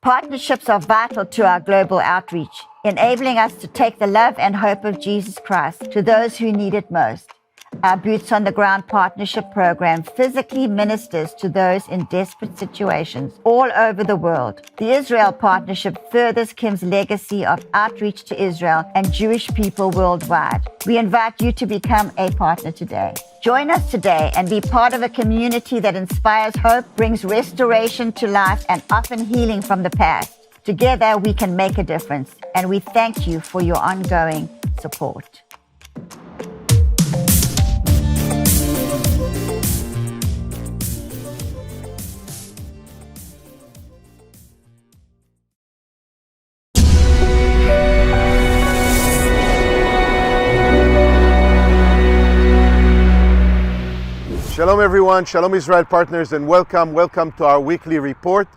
Partnerships are vital to our global outreach, enabling us to take the love and hope of Jesus Christ to those who need it most. Our Boots on the Ground Partnership Program physically ministers to those in desperate situations all over the world. The Israel Partnership furthers Kim's legacy of outreach to Israel and Jewish people worldwide. We invite you to become a partner today. Join us today and be part of a community that inspires hope, brings restoration to life, and often healing from the past. Together, we can make a difference, and we thank you for your ongoing support. Shalom everyone, Shalom Israel partners, and welcome to our weekly report.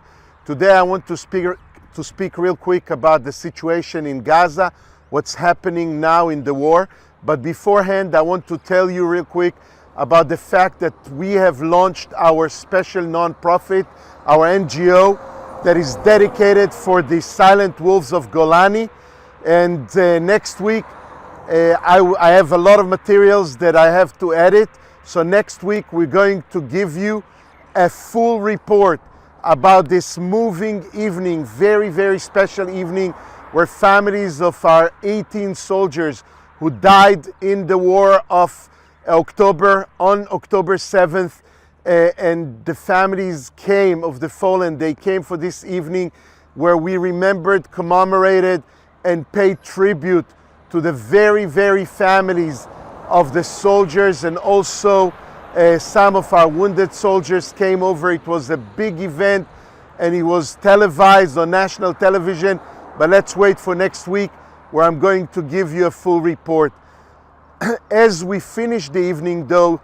Today I want to speak real quick about the situation in Gaza, what's happening now in the war. But beforehand, I want to tell you real quick about the fact that we have launched our special non-profit, our NGO, that is dedicated for the silent wolves of Golani. And next week, I have a lot of materials that I have to edit. So next week we're going to give you a full report about this moving evening, very, very special evening, where families of our 18 soldiers who died in the war of October, on October 7th, and the families came of the fallen, they came for this evening where we remembered, commemorated, and paid tribute to the very, very families of the soldiers, and also some of our wounded soldiers came over. It was a big event and it was televised on national television, but let's wait for next week where I'm going to give you a full report. As we finish the evening though,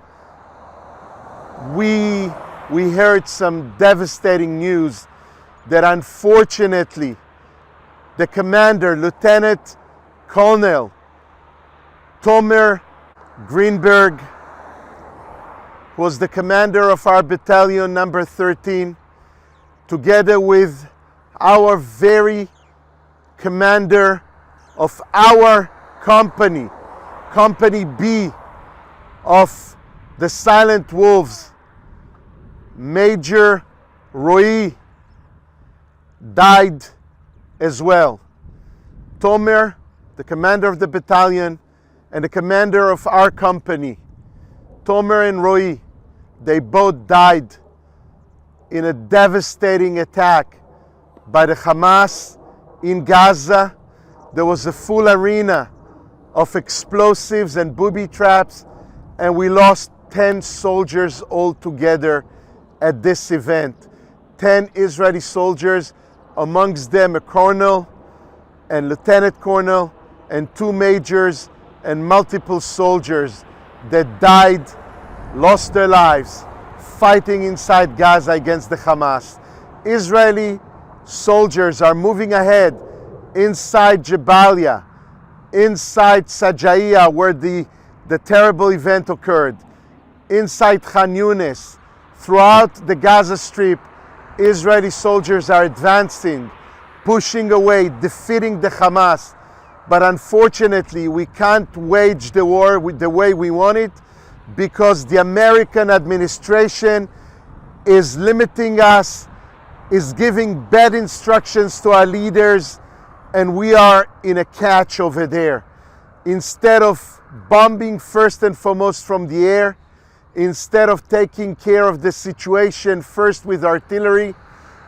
we heard some devastating news that unfortunately the commander, Lieutenant Colonel Tomer Greenberg, was the commander of our battalion number 13, together with our very commander of our company, Company B of the Silent Wolves, Major Roy, died as well. Tomer, the commander of the battalion, and the commander of our company, Tomer and Roy, they both died in a devastating attack by the Hamas in Gaza. There was a full arena of explosives and booby traps, and we lost 10 soldiers altogether at this event. 10 Israeli soldiers, amongst them a colonel and lieutenant colonel and 2 majors and multiple soldiers that died, lost their lives fighting inside Gaza against the Hamas. Israeli soldiers are moving ahead inside Jabalia, inside Sajaiya, where the terrible event occurred, inside Khan Yunis. Throughout the Gaza Strip, Israeli soldiers are advancing, pushing away, defeating the Hamas. But unfortunately, we can't wage the war the way we want it, because the American administration is limiting us, is giving bad instructions to our leaders, and we are in a catch over there. Instead of bombing first and foremost from the air, instead of taking care of the situation first with artillery,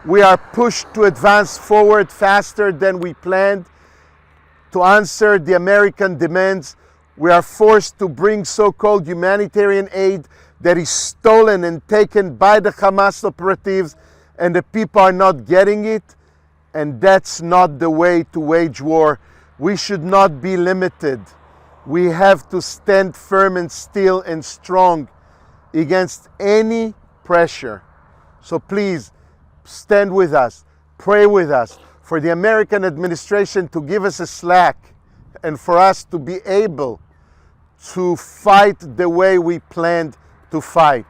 we are pushed to advance forward faster than we planned. To answer the American demands, we are forced to bring so-called humanitarian aid that is stolen and taken by the Hamas operatives, and the people are not getting it. And that's not the way to wage war. We should not be limited. We have to stand firm and still and strong against any pressure. So please stand with us, pray with us, for the American administration to give us a slack and for us to be able to fight the way we planned to fight.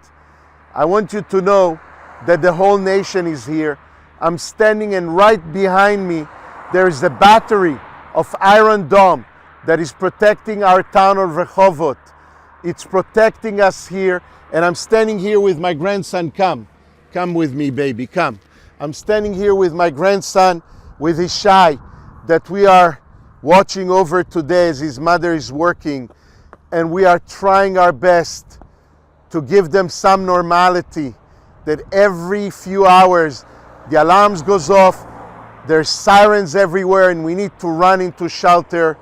I want you to know that the whole nation is here. I'm standing, and right behind me there is a battery of Iron Dome that is protecting our town of Rehovot. It's protecting us here, and I'm standing here with my grandson. Come with me, baby, come. I'm standing here with my grandson, with Ishai, that we are watching over today as his mother is working, and we are trying our best to give them some normality, that every few hours the alarms goes off, there's sirens everywhere, and we need to run into shelter.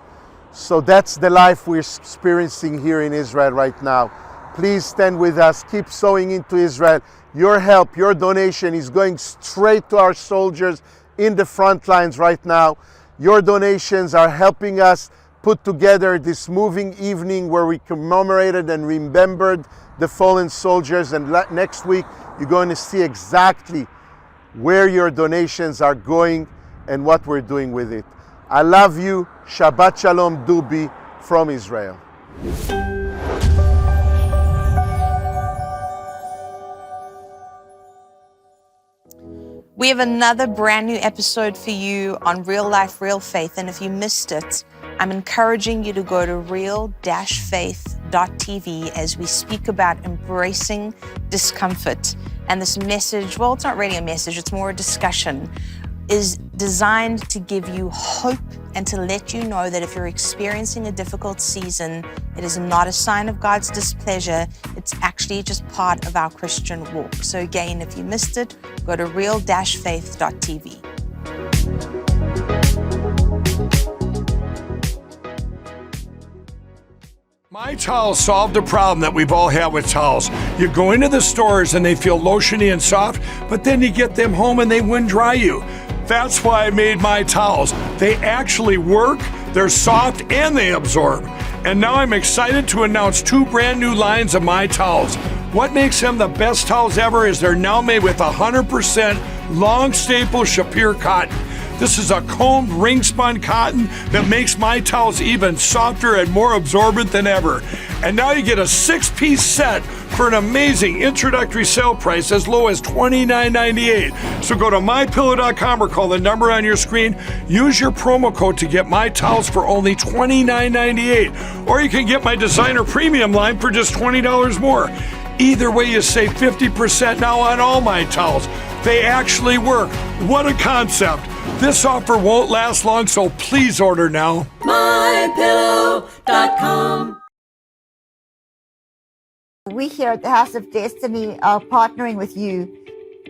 So that's the life we're experiencing here in Israel right now. Please stand with us, keep sowing into Israel. Your help, your donation is going straight to our soldiers in the front lines right now. Your donations are helping us put together this moving evening where we commemorated and remembered the fallen soldiers. And next week, you're going to see exactly where your donations are going and what we're doing with it. I love you. Shabbat Shalom, Doobie from Israel. We have another brand new episode for you on Real Life, Real Faith. And if you missed it, I'm encouraging you to go to real-faith.tv as we speak about embracing discomfort. And this message, well, it's not really a message, it's more a discussion, is designed to give you hope and to let you know that if you're experiencing a difficult season, it is not a sign of God's displeasure. It's actually just part of our Christian walk. So again, if you missed it, go to real-faith.tv. My Towels solved a problem that we've all had with towels. You go into the stores and they feel lotiony and soft, but then you get them home and they wind dry you. That's why I made My Towels. They actually work, they're soft, and they absorb. And now I'm excited to announce 2 brand new lines of My Towels. What makes them the best towels ever is they're now made with 100% long staple Shapir cotton. This is a combed ring spun cotton that makes My Towels even softer and more absorbent than ever. And now you get a 6-piece set for an amazing introductory sale price as low as $29.98. So go to mypillow.com or call the number on your screen. Use your promo code to get My Towels for only $29.98. Or you can get my designer premium line for just $20 more. Either way, you save 50% now on all My Towels. They actually work. What a concept. This offer won't last long, so please order now. mypillow.com. We here at the House of Destiny are partnering with you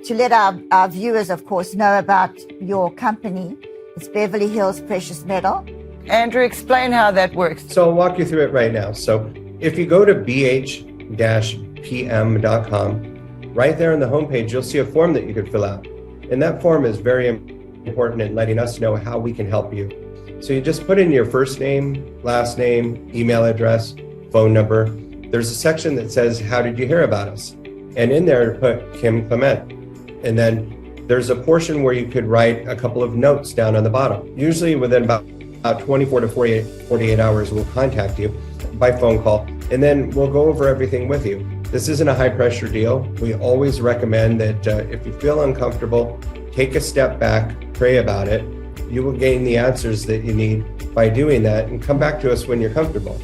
to let our viewers, of course, know about your company. It's Beverly Hills Precious Metal. Andrew, explain how that works. So I'll walk you through it right now. So if you go to bh-pm.com, right there on the homepage, you'll see a form that you could fill out. And that form is very important in letting us know how we can help you. So you just put in your first name, last name, email address, phone number. There's a section that says, how did you hear about us? And in there, put Kim Clement. And then there's a portion where you could write a couple of notes down on the bottom. Usually within about 24 to 48 hours, we'll contact you by phone call, and then we'll go over everything with you. This isn't a high pressure deal. We always recommend that if you feel uncomfortable, take a step back, pray about it. You will gain the answers that you need by doing that, and come back to us when you're comfortable.